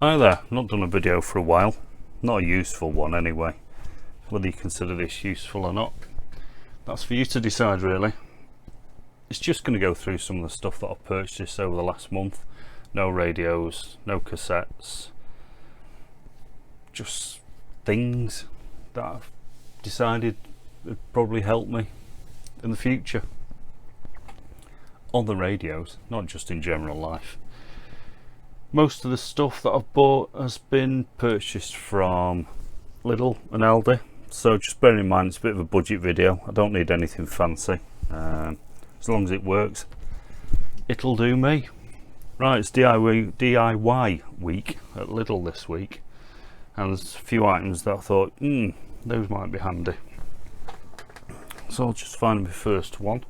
Hi there, not done a video for a while, not a useful one anyway. Whether you consider this useful or not, that's for you to decide really. It's just going to go through some of the stuff that I've purchased over the last month. No radios, no cassettes, just things that I've decided would probably help me in the future. On the radios, not just in general life. Most of the stuff that I've bought has been purchased from Lidl and Aldi, so just bearing in mind it's a bit of a budget video. I don't need anything fancy, as long as it works it'll do me. Right, it's DIY week at Lidl this week, and there's a few items that I thought those might be handy, so I'll just find my first one.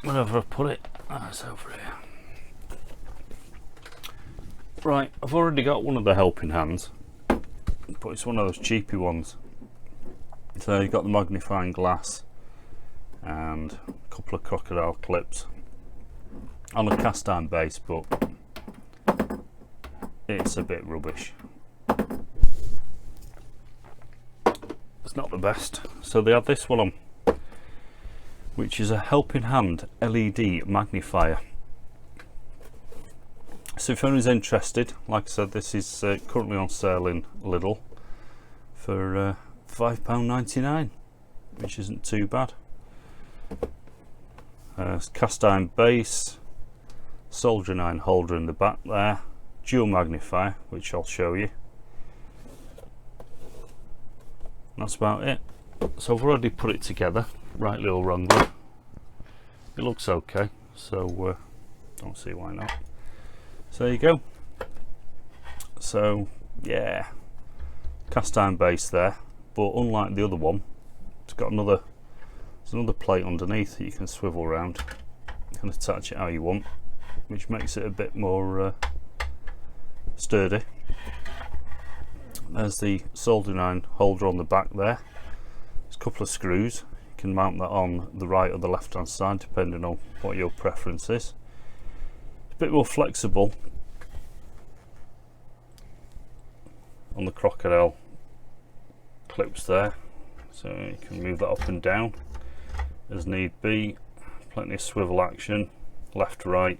Wherever I put it, it's over here. Right, I've already got one of the helping hands, but it's one of those cheapy ones. So you've got the magnifying glass and a couple of crocodile clips on a cast iron base, but it's a bit rubbish. It's not the best. So they have this one on, which is a helping hand LED magnifier. So if anyone's interested, like I said, this is currently on sale in Lidl for £5.99, which isn't too bad. Cast iron base, soldering iron holder in the back there, dual magnifier, which I'll show you. That's about it. So I've already put it together, rightly or wrongly. It looks okay, so don't see why not. So there you go. So yeah, cast iron base there, but unlike the other one, it's got another plate underneath that you can swivel around. You can attach it how you want, which makes it a bit more sturdy. There's the soldering iron holder on the back there. There's a couple of screws. You can mount that on the right or the left hand side depending on what your preference is. Bit more flexible on the crocodile clips there, so you can move that up and down as need be. Plenty of swivel action, left, right,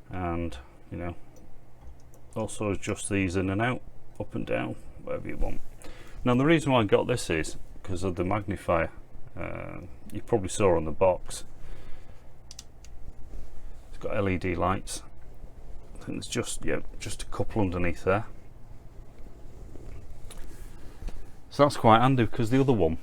and you know, also adjust these in and out, up and down, whatever you want. Now the reason why I got this is because of the magnifier. You probably saw on the box got LED lights. I think there's just a couple underneath there, so that's quite handy, because the other one,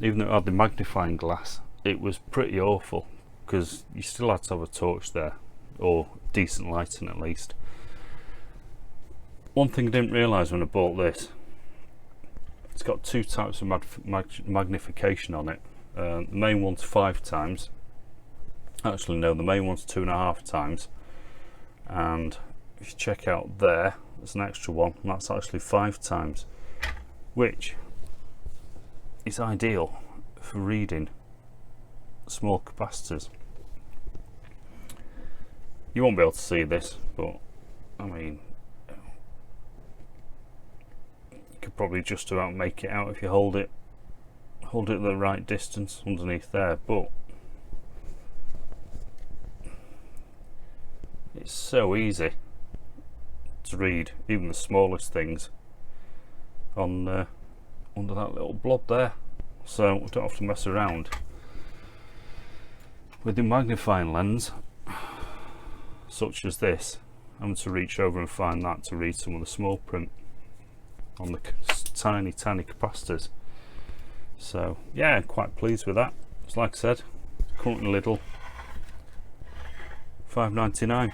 even though it had the magnifying glass, it was pretty awful because you still had to have a torch there, or decent lighting at least. One thing I didn't realise when I bought this, it's got two types of magnification on it. The main one's 5 times. Actually no, the main one's 2.5 times, and if you check out there, there's an extra one, and that's actually 5 times, which is ideal for reading small capacitors. You won't be able to see this, but I mean, you could probably just about make it out if you hold it at the right distance underneath there, but it's so easy to read even the smallest things on under that little blob there, so we don't have to mess around with the magnifying lens such as this. I'm to reach over and find that to read some of the small print on the tiny capacitors. So yeah, I'm quite pleased with that. It's like I said, currently Lidl, £5.99.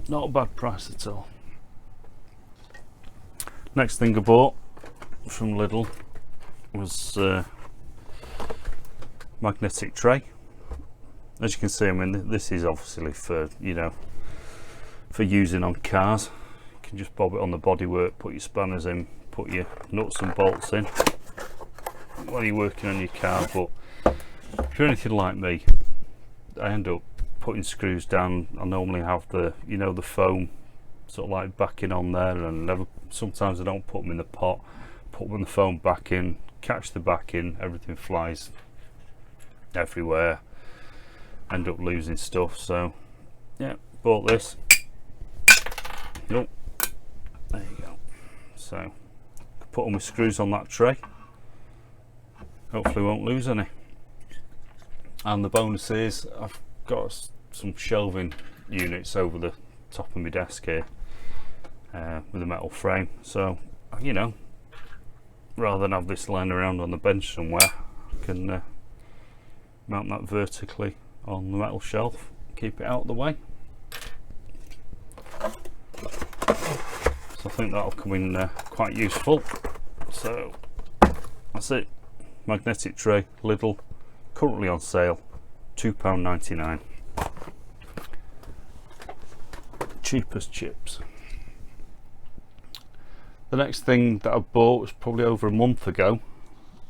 Not a bad price at all. Next thing I bought from Lidl was magnetic tray. As you can see, I mean, this is obviously for, you know, for using on cars. You can just bob it on the bodywork, put your spanners in, put your nuts and bolts in while you're working on your car. But if you're anything like me, I end up putting screws down, I normally have the, you know, the foam sort of like backing on there, and sometimes I don't put them in the pot, put them in the foam backing, catch the backing, everything flies everywhere, end up losing stuff. So yeah, bought this. Nope, there you go. So put them with screws on that tray, hopefully won't lose any. And the bonus is I've got some shelving units over the top of my desk here with a metal frame, so you know, rather than have this lying around on the bench somewhere, I can mount that vertically on the metal shelf, keep it out of the way. So I think that'll come in quite useful. So that's it, magnetic tray, Lidl, currently on sale, £2.99. Cheap as chips. The next thing that I bought was probably over a month ago,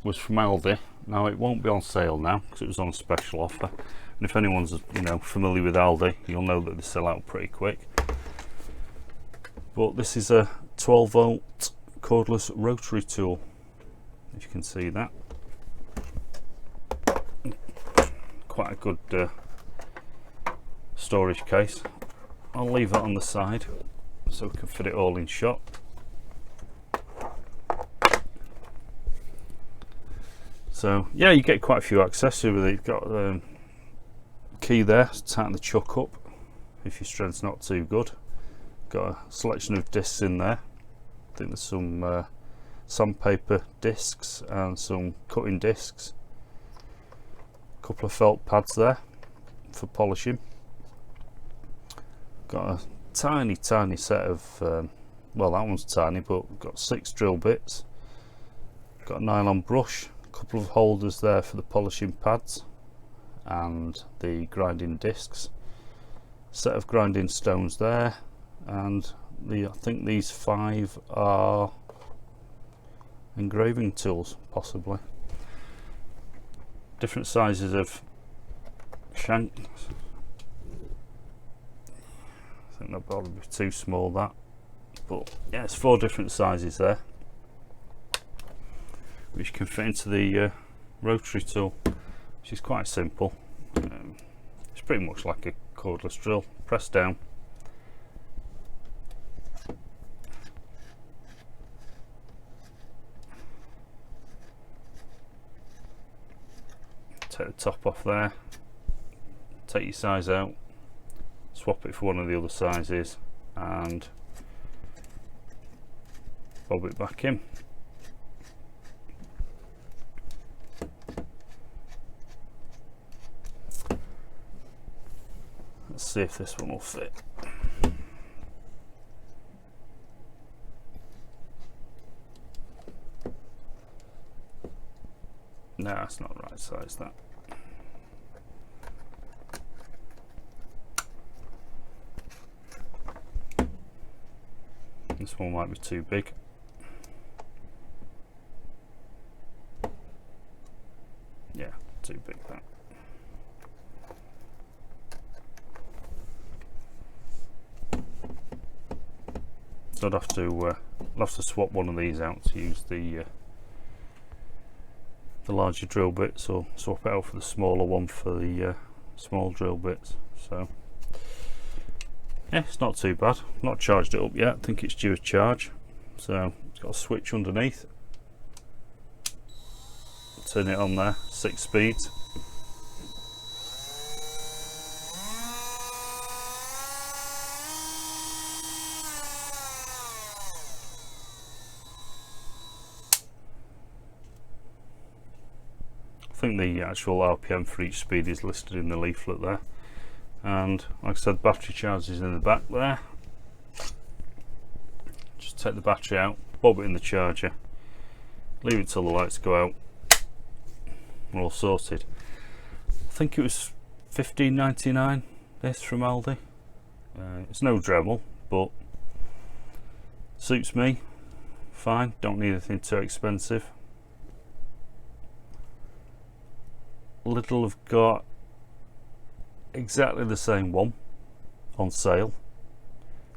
was from Aldi. Now it won't be on sale now because it was on a special offer, and if anyone's, you know, familiar with Aldi, you'll know that they sell out pretty quick. But this is a 12-volt cordless rotary tool, if you can see that. Quite a good storage case. I'll leave that on the side so we can fit it all in shot. So yeah, you get quite a few accessories with it. You've got a key there to tighten the chuck up if your strength's not too good. Got a selection of discs in there. I think there's some sandpaper discs and some cutting discs. A couple of felt pads there for polishing. Got a tiny set of well, that one's tiny, but got 6 drill bits. Got a nylon brush, a couple of holders there for the polishing pads and the grinding discs, set of grinding stones there, and I think these 5 are engraving tools, possibly. Different sizes of shanks. I think that'll probably be too small, that, but yeah, it's 4 different sizes there, which can fit into the rotary tool, which is quite simple. It's pretty much like a cordless drill. Press down, take the top off there, take your size out, swap it for one of the other sizes, and bob it back in. Let's see if this one will fit. No, that's not the right size, that. This one might be too big. Yeah, too big, that. So I'd have to swap one of these out to use the larger drill bits, or swap it out for the smaller one for the small drill bits. So yeah, it's not too bad. Not charged it up yet. I think it's due a charge. So it's got a switch underneath. Turn it on there, 6 speeds. I think the actual RPM for each speed is listed in the leaflet there, and like I said, battery charge is in the back there. Just take the battery out, bob it in the charger, leave it till the lights go out, we're all sorted. I think it was $15.99 this from Aldi. It's no Dremel, but suits me fine, don't need anything too expensive. Lidl have got exactly the same one on sale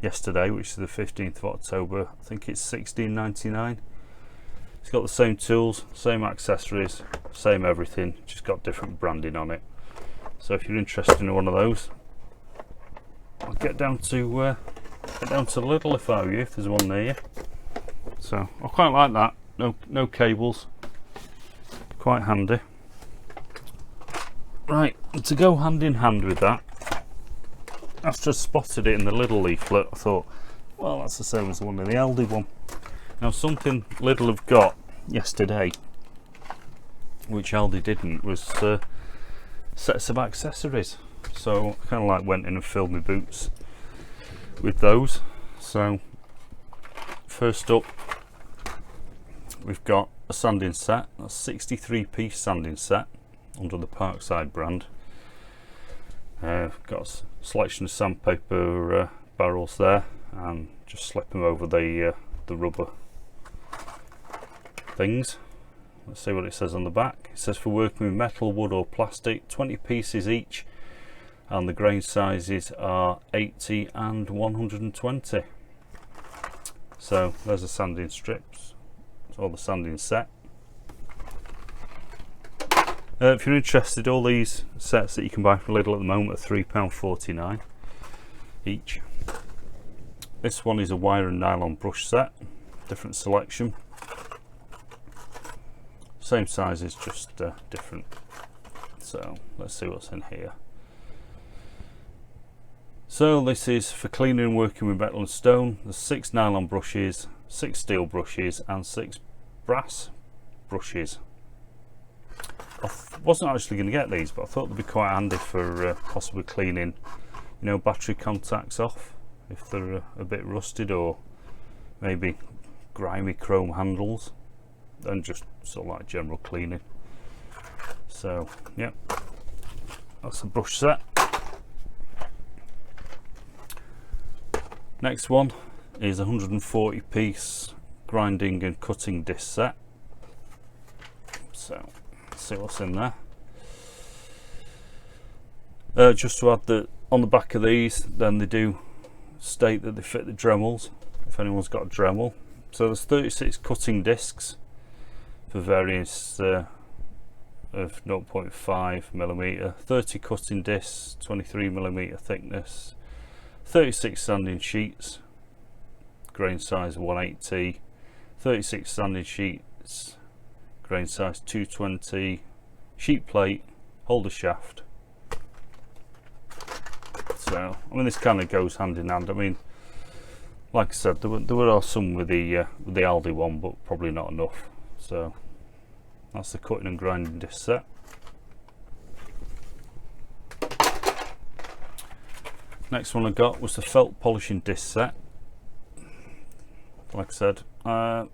yesterday, which is the 15th of October. I think it's £16.99. It's got the same tools, same accessories, same everything, just got different branding on it. So if you're interested in one of those, I'll get down to Lidl if I were you, if there's one near you. So I quite like that. No cables, quite handy. Right, and to go hand in hand with that, after I spotted it in the Lidl leaflet, I thought, well, that's the same as the one in the Aldi one. Now, something Lidl have got yesterday, which Aldi didn't, was sets of accessories. So I kind of like went in and filled my boots with those. So first up, we've got a sanding set, a 63-piece sanding set under the Parkside brand. Got a selection of sandpaper barrels there, and just slip them over the rubber things. Let's see what it says on the back. It says for working with metal, wood or plastic, 20 pieces each, and the grain sizes are 80 and 120. So there's the sanding strips, or the sanding set. If you're interested, all these sets that you can buy from Lidl at the moment are £3.49 each. This one is a wire and nylon brush set, different selection. Same sizes, just different. So let's see what's in here. So this is for cleaning and working with metal and stone. There's 6 nylon brushes, 6 steel brushes and 6 brass brushes. I wasn't actually going to get these, but I thought they'd be quite handy for possibly cleaning, you know, battery contacts off if they're a bit rusted, or maybe grimy chrome handles, and just sort of like general cleaning. So yeah, that's a brush set. Next one is a 140-piece grinding and cutting disc set. So let's see what's in there. Just to add that on the back of these, then they do state that they fit the Dremels, if anyone's got a Dremel. So there's 36 cutting discs for various of 0.5mm, 30 cutting discs, 23mm thickness, 36 sanding sheets, grain size 180, 36 sanding sheets, grain size 220, sheet plate, holder shaft. So I mean, this kind of goes hand in hand. I mean, like I said, there were some with the Aldi one, but probably not enough. So that's the cutting and grinding disc set. Next one I got was the felt polishing disc set. Like I said, £3.49,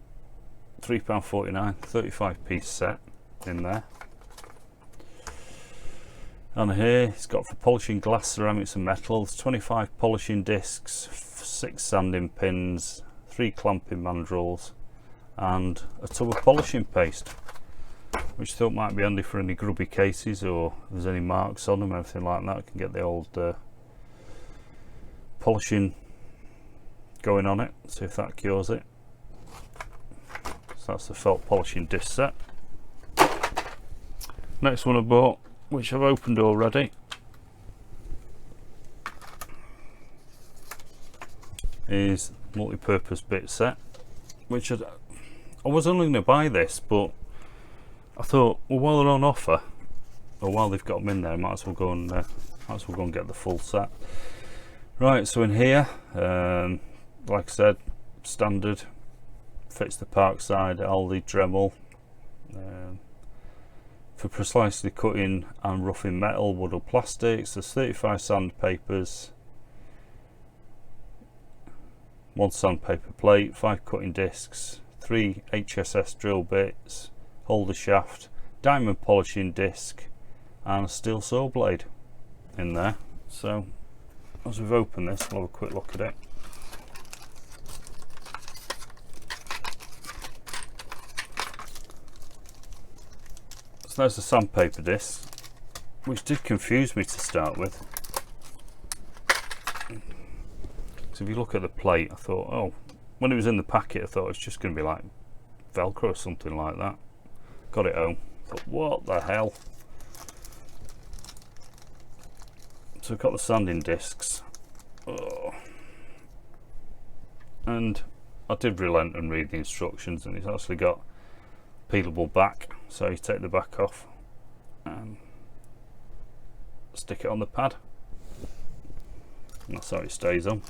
35-piece set in there. And here it's got for polishing glass, ceramics and metals, 25 polishing discs, 6 sanding pins, 3 clamping mandrels and a tub of polishing paste, which I thought might be handy for any grubby cases, or if there's any marks on them, anything like that. I can get the old polishing going on it, see if that cures it. So that's the felt polishing disc set. Next one I bought, which I've opened already, is MultiPurpose Bit Set, which I was only going to buy this, but I thought, well, while they're on offer, or while they've got them in there, I might as well go and get the full set. Right, so in here, like I said, standard, fits the Parkside Aldi Dremel. For precisely cutting and roughing metal, wood or plastics, there's 35 sandpapers, 1 sandpaper plate, 5 cutting discs, 3 HSS drill bits, holder shaft, diamond polishing disc and a steel saw blade in there. So as we've opened this, we'll have a quick look at it. So there's the sandpaper disc, which did confuse me to start with. So if you look at the plate, I thought, oh, when it was in the packet, I thought it's just going to be like Velcro or something like that. Got it home, thought, what the hell? So I've got the sanding discs. Oh. And I did relent and read the instructions, and it's actually got peelable back, so you take the back off and stick it on the pad, and that's how it stays on.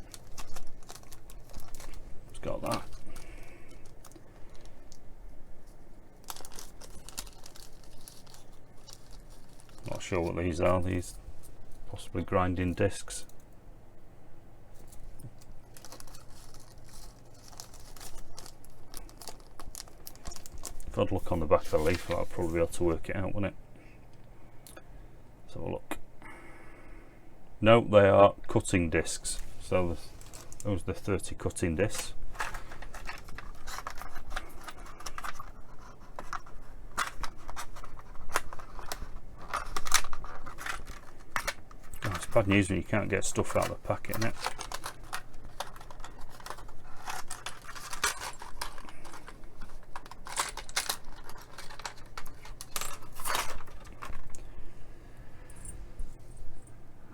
It's got that. Not sure what these are, these possibly grinding discs. If I'd look on the back of the leaflet, I'd probably be able to work it out, wouldn't it? Let's have a look. No, they are cutting discs. So those are the 30 cutting discs. Oh, it's bad news when you can't get stuff out of the packet, isn't it?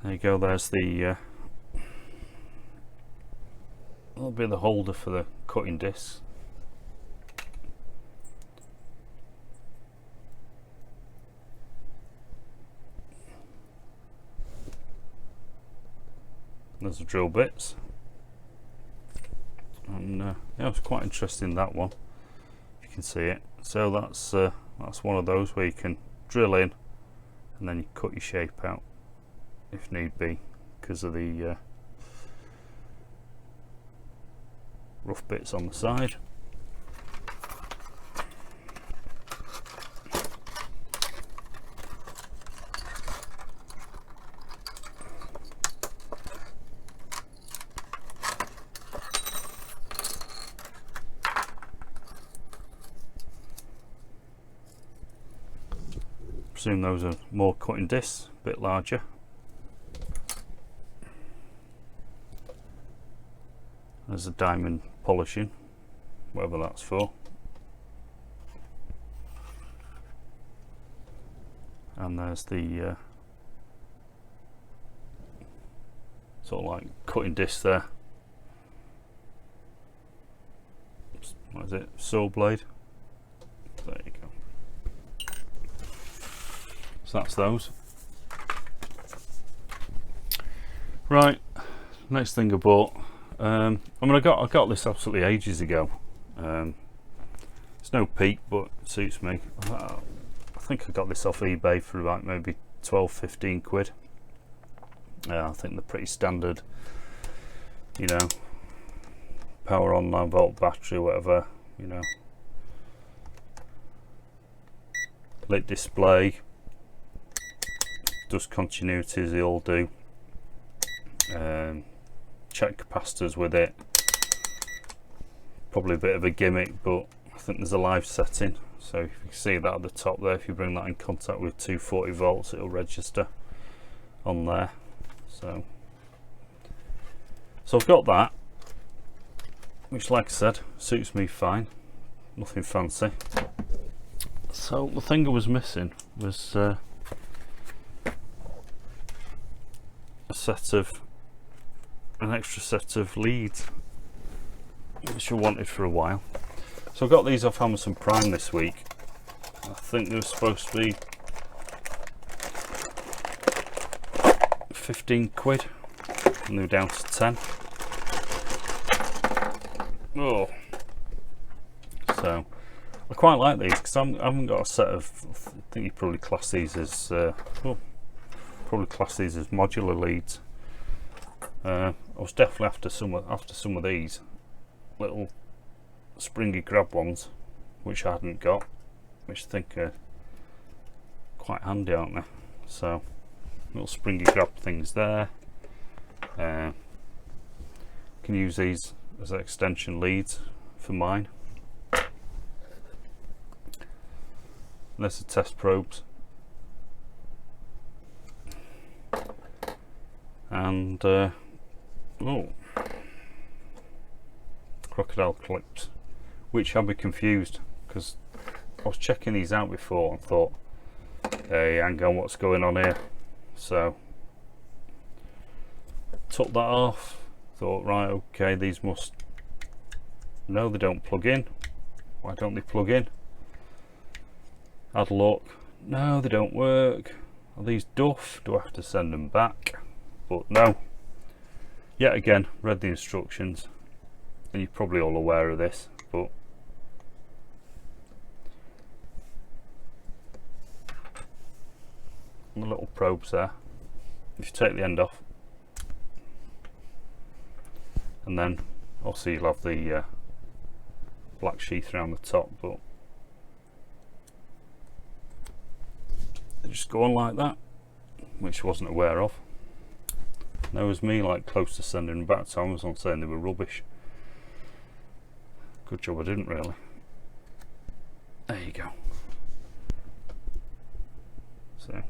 There you go, there's the that'll be the holder for the cutting discs. There's the drill bits, and yeah, it was quite interesting, that one, if you can see it. So that's one of those where you can drill in and then you cut your shape out if need be, because of the rough bits on the side. Presume those are more cutting discs, a bit larger. There's a diamond polishing, whatever that's for. And there's the sort of like cutting disc there. What is it? Saw blade. There you go. So that's those. Right, next thing I bought. I mean, I got this absolutely ages ago. It's no peak, but it suits me. I think I got this off eBay for about maybe 12-15 quid. I think they're pretty standard, you know, power on 9-volt battery, whatever, you know. Lit display, does continuity as they all do. Check capacitors with it. Probably a bit of a gimmick, but I think there's a live setting, so if you can see that at the top there, if you bring that in contact with 240 volts, it'll register on there. So I've got that, which, like I said, suits me fine, nothing fancy. So the thing I was missing was a an extra set of leads, which I wanted for a while. So I got these off Amazon Prime this week. I think they were supposed to be 15 quid, and they were down to 10. Oh, so I quite like these because I haven't got a set of. I think you probably class these as modular leads. I was definitely after some of these little springy grab ones, which I hadn't got, which I think are quite handy, aren't they? So little springy grab things there. Can use these as extension leads for mine. There's the test probes, and oh, crocodile clips, which had me confused because I was checking these out before and thought, hey, hang on, what's going on here? So took that off, thought, right, okay, these must, no, they don't plug in. Why don't they plug in? Had a look, no, they don't work. Are these duff? Do I have to send them back? But no, yet again, read the instructions, and you're probably all aware of this, but the little probes there, if you take the end off, and then obviously you'll have the black sheath around the top, but they just go on like that, which I wasn't aware of. That was me like close to sending them back to Amazon saying they were rubbish. Good job I didn't really. There you go. So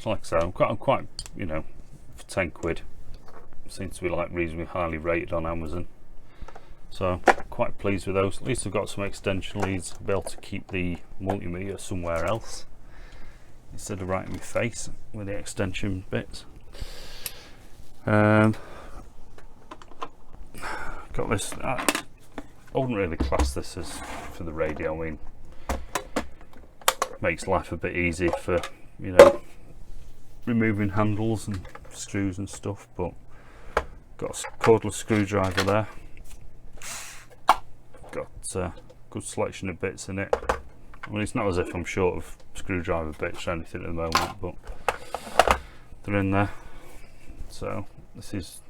like I said, I'm quite, you know, for 10 quid, seems to be like reasonably highly rated on Amazon. So quite pleased with those. At least I've got some extension leads to be able to keep the multimeter somewhere else instead of right in my face with the extension bits. Got this. I wouldn't really class this as for the radio. I mean, makes life a bit easier for, you know, removing handles and screws and stuff, but got a cordless screwdriver there. Got a good selection of bits in it. I mean, it's not as if I'm short of screwdriver bits or anything at the moment, but they're in there. So this is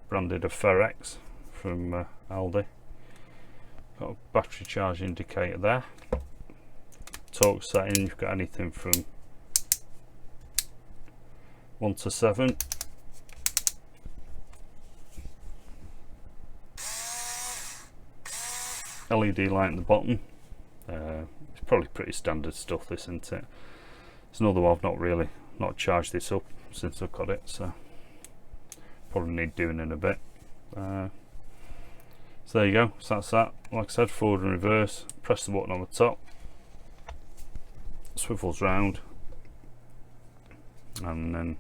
branded a Ferrex from Aldi. Got a battery charge indicator there. Torque setting, you've got anything from 1 to 7. LED light at the bottom. It's probably pretty standard stuff, this, isn't it? It's another one I've not charged this up since I've got it, so probably need doing in a bit. So there you go, so that's that. Like I said, forward and reverse, press the button on the top, swivels round, and then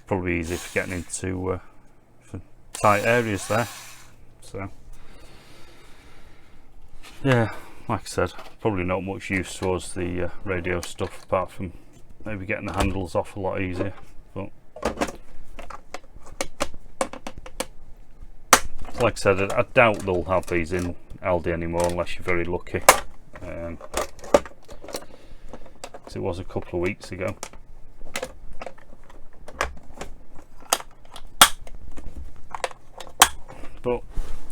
probably easy for getting into for tight areas there. So yeah, like I said, probably not much use towards the radio stuff apart from maybe getting the handles off a lot easier, but like I said, I doubt they'll have these in Aldi anymore unless you're very lucky, because it was a couple of weeks ago. But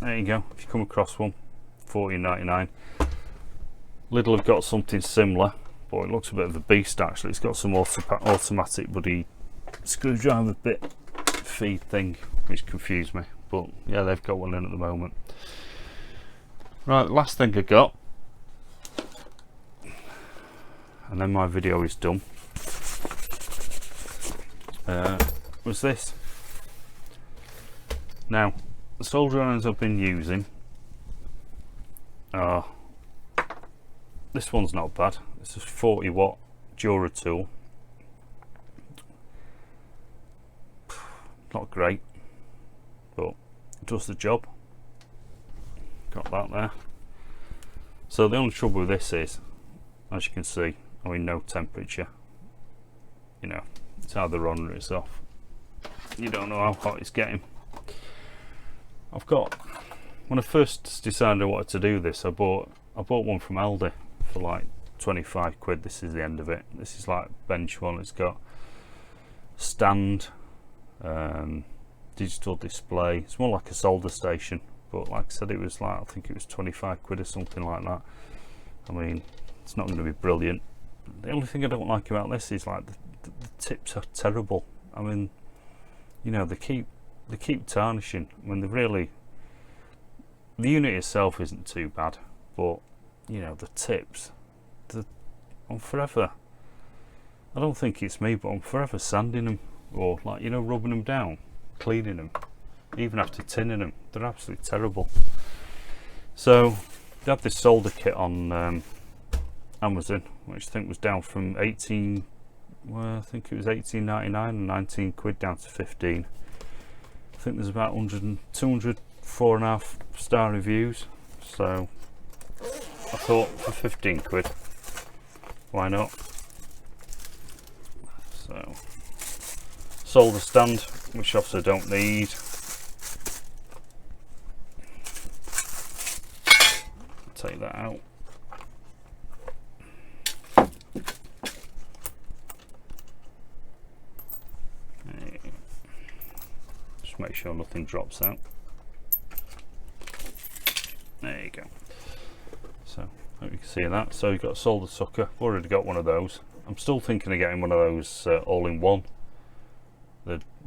there you go, if you come across one, $14.99. Lidl have got something similar, but it looks a bit of a beast actually. It's got some automatic bloody screwdriver bit feed thing, which confused me, but yeah, they've got one in at the moment. Right, last thing I got, and then my video is done, was this. Now, the solder irons I've been using are, this one's not bad. It's a 40-watt Rotary Tool. Not great, but it does the job. Got that there. So the only trouble with this is, as you can see, I'm in no temperature. You know, it's either on or it's off. You don't know how hot it's getting. I've got, when I first decided I wanted to do this, I bought one from Aldi for like 25 quid. This is the end of it. This is like bench one. It's got stand, digital display. It's more like a solder station, but like I said, it was like, I think it was 25 quid or something like that. I mean, it's not going to be brilliant. The only thing I don't like about this is like the tips are terrible. I mean, you know, they keep tarnishing when they really, the unit itself isn't too bad, but you know, the tips, I'm forever, I don't think it's me, but I'm forever sanding them. or like, you know, rubbing them down, cleaning them, even after tinning them. They're absolutely terrible. So they had this solder kit on Amazon, which I think was down from 18, well, I think it was 18.99 and 19 quid down to 15. I think there's about 200 4.5 star reviews, so I thought for 15 quid, why not? So solder stand, which obviously I don't need. Take that out. Just make sure nothing drops out. There you go. So hope you can see that. So you've got a solder sucker. I've already got one of those. I'm still thinking of getting one of those all-in-one.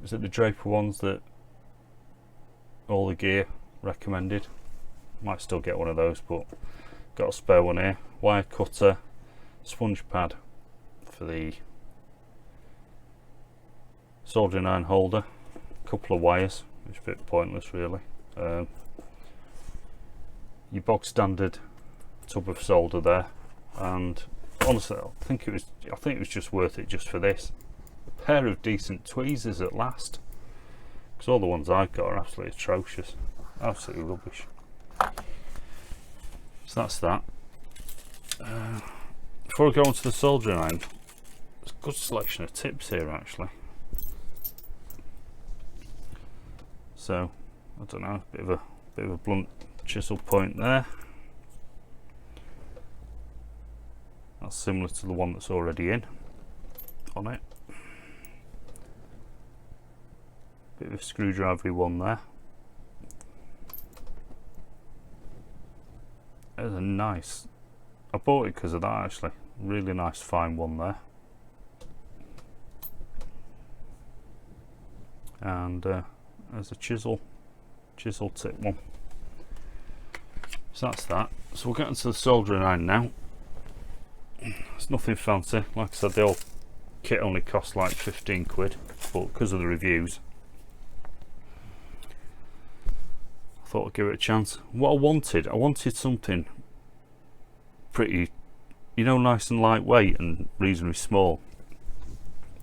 Is it the Draper ones that all the gear recommended? Might still get one of those, but got a spare one here. Wire cutter, sponge pad for the soldering iron holder, a couple of wires, which is a bit pointless really. Your bog standard tub of solder there, and honestly I think it was just worth it just for this. A pair of decent tweezers at last, because all the ones I've got are absolutely atrocious, absolutely rubbish. So that's that. Before I go on to the soldering iron, there's a good selection of tips here actually. So I don't know, a bit of a blunt chisel point there. That's similar to the one that's already in on it. Bit of a screwdrivery one there. There's a nice, I bought it because of that actually, really nice fine one there. And there's a chisel tip one. So that's that. So we'll get into the soldering iron now. It's nothing fancy, like I said, the old kit only cost like 15 quid, but because of the reviews I thought I'd give it a chance. What I wanted something pretty, you know, nice and lightweight and reasonably small,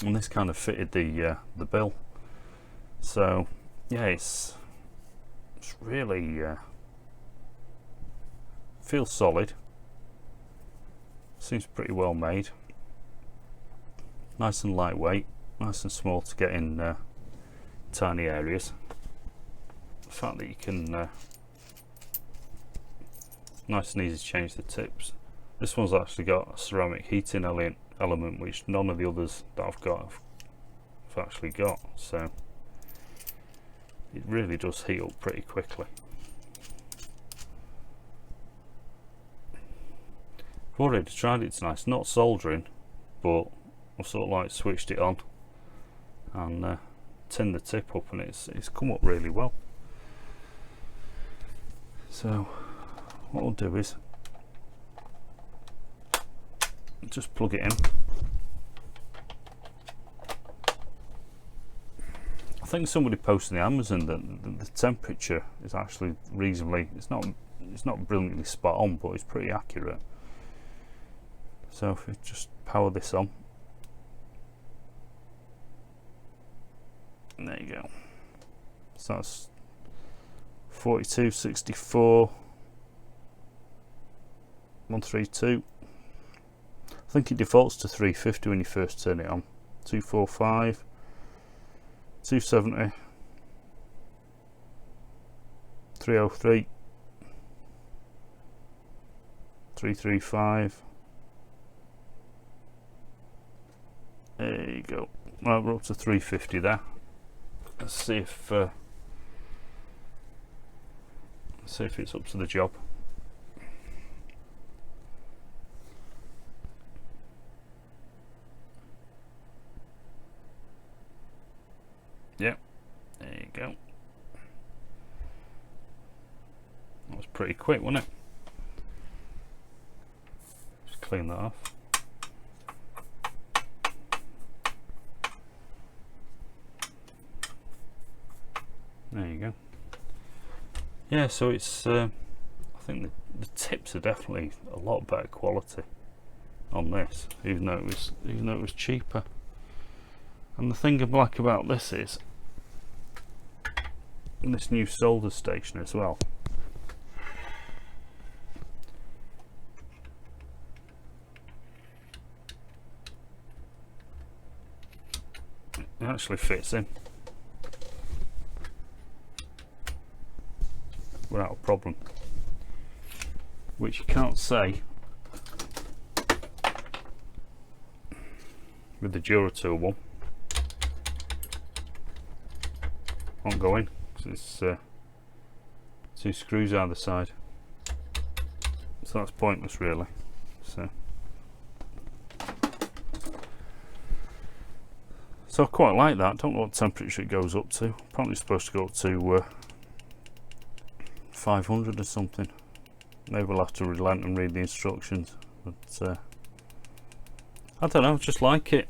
and this kind of fitted the bill. So yeah, it's really feels solid, seems pretty well made, nice and lightweight, nice and small to get in tiny areas. The fact that you can nice and easy to change the tips. This one's actually got a ceramic heating element, which none of the others that I've got have actually got, so it really does heat up pretty quickly. I've already tried it, it's nice, not soldering, but I've sort of like switched it on and tinned the tip up, and it's come up really well. So what I'll do is just plug it in. I think somebody posted on Amazon that the temperature is actually reasonably, it's not brilliantly spot on, but it's pretty accurate. So if we just power this on, and there you go. So that's 42, 64, 132. I think it defaults to 350 when you first turn it on. 245, 270, 303, 335. There you go. Right, we're up to 350 there. Let's see if it's up to the job. Yep, there you go. That was pretty quick, wasn't it? Just clean that off. There you go. Yeah, so it's I think the tips are definitely a lot better quality on this, even though it was cheaper. And the thing I like about this is this new solder station as well. It actually fits in without a problem, which you can't say with the Duratool one. Won't go in because it's 2 screws either side, so that's pointless really. So I quite like that. Don't know what temperature it goes up to. Apparently it's supposed to go up to 500 or something. Maybe we'll have to relent and read the instructions, but I don't know, just like it.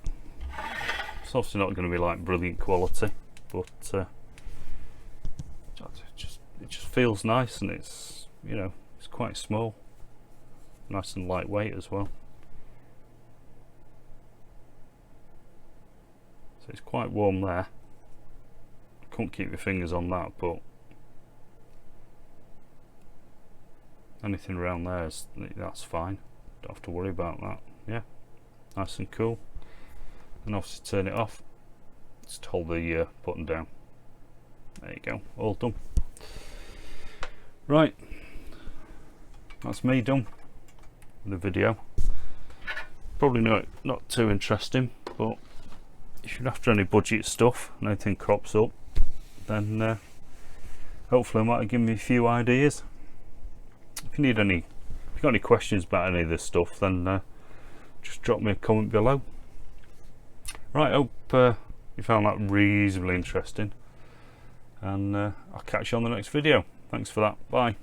It's obviously not going to be like brilliant quality, but it just feels nice, and it's, you know, it's quite small, nice and lightweight as well. So it's quite warm there. I couldn't keep your fingers on that, but anything around there that's fine. Don't have to worry about that. Yeah, nice and cool. And obviously turn it off. Just hold the button down. There you go, all done. Right, that's me done with the video. Probably not too interesting, but if you're after any budget stuff and anything crops up, then hopefully I might have given you a few ideas. If you got any questions about any of this stuff, then just drop me a comment below. Right, hope you found that reasonably interesting, and I'll catch you on the next video. Thanks for that. Bye.